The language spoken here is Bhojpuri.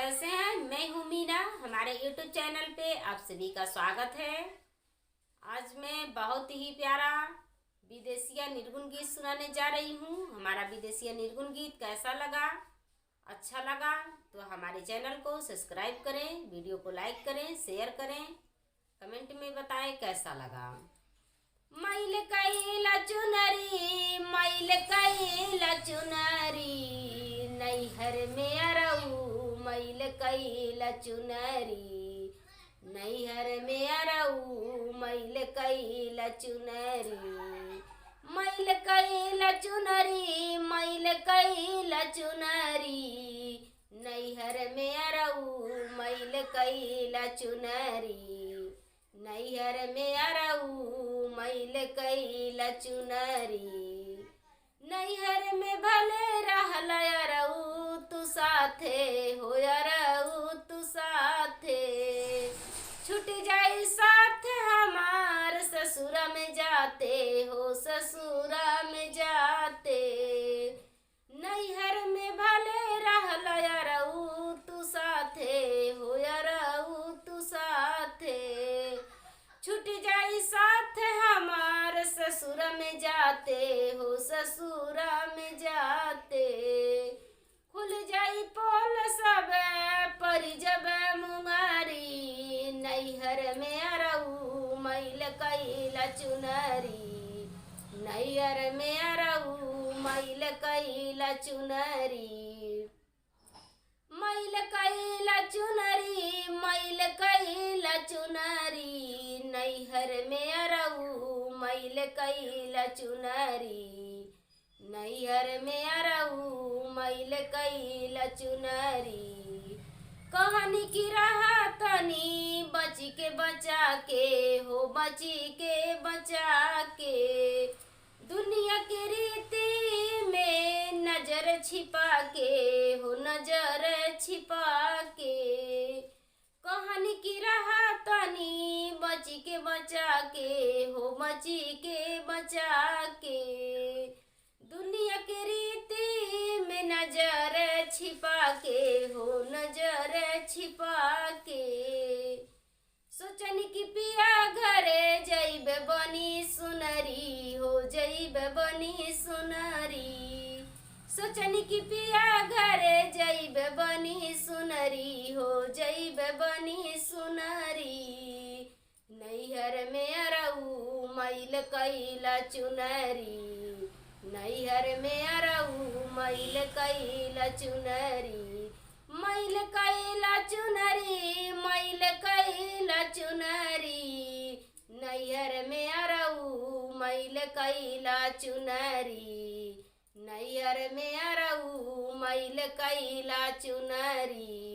कैसे हैं? मैं हूँ मीना। हमारे YouTube चैनल पे आप सभी का स्वागत है। आज मैं बहुत ही प्यारा विदेशिया निर्गुण गीत सुनाने जा रही हूँ। हमारा विदेशिया निर्गुण गीत कैसा लगा, अच्छा लगा तो हमारे चैनल को सब्सक्राइब करें, वीडियो को लाइक करें, शेयर करें, कमेंट में बताएं कैसा लगा। मैल कैला चुनरी, मैल कैला चुनरी, नैहर में अरऊ मैल कैला चुनरी, नैहर में अरऊ मैल कैला चुनरी, मैल कैला चुनरी, मैल कैला चुनरी, नैहर में अरऊ मैल कैला चुनरी, नैहर में अरऊ मैल कैला चुनरी, नैहर में भले रहल अरऊ तू साथे हो, अरऊ तू साथे छूट जाई साथ हमार ससुर में जाते हो, ससुर में जाते, नैहर में भले रहल अरऊ तू साथे हो, अरऊ तू साथे छूट जाई साथ हमार ससुर में जाते हो, ससुर में जाते, खुल जाई पोल सब पर जब मुंगारी, नैहर में अरऊ मैल कैला चुनरी, नैहर में अरऊ मैल कैला चुनरी, मैल कैला चुनरी, मैल कैला चुनरी, नैहर में अरऊ मैल कैला चुनरी, नैहर में अरऊ मैल कैला चुनरी, कहानी की रहा तनी बची के बचा के हो, बची के बचा के, दुनिया की रीति में नजर छिपा के हो, नजर छिपा के, कहानी की रहा तनी बची के बचा के हो, बची के बचा के, दुनिया की रीति में नजर छिपा के हो, नजर छिपा के, सोचन की पिया घरे जैब बनी सुनरी हो, जैब बनी सुनरी, सोचन की पिया घरे जैब बनी सुनरी हो, जैब बनी सुनरी, नैहर में अरऊ मैल कैला चुनरी, नैहर में अरऊ मैल कैला चुनरी, मैल कैला चुनरी, मैल कैला चुनरी, नैहर में अरऊ मैल कैला चुनरी, नैहर में अरऊ मैल कैला चुनरी।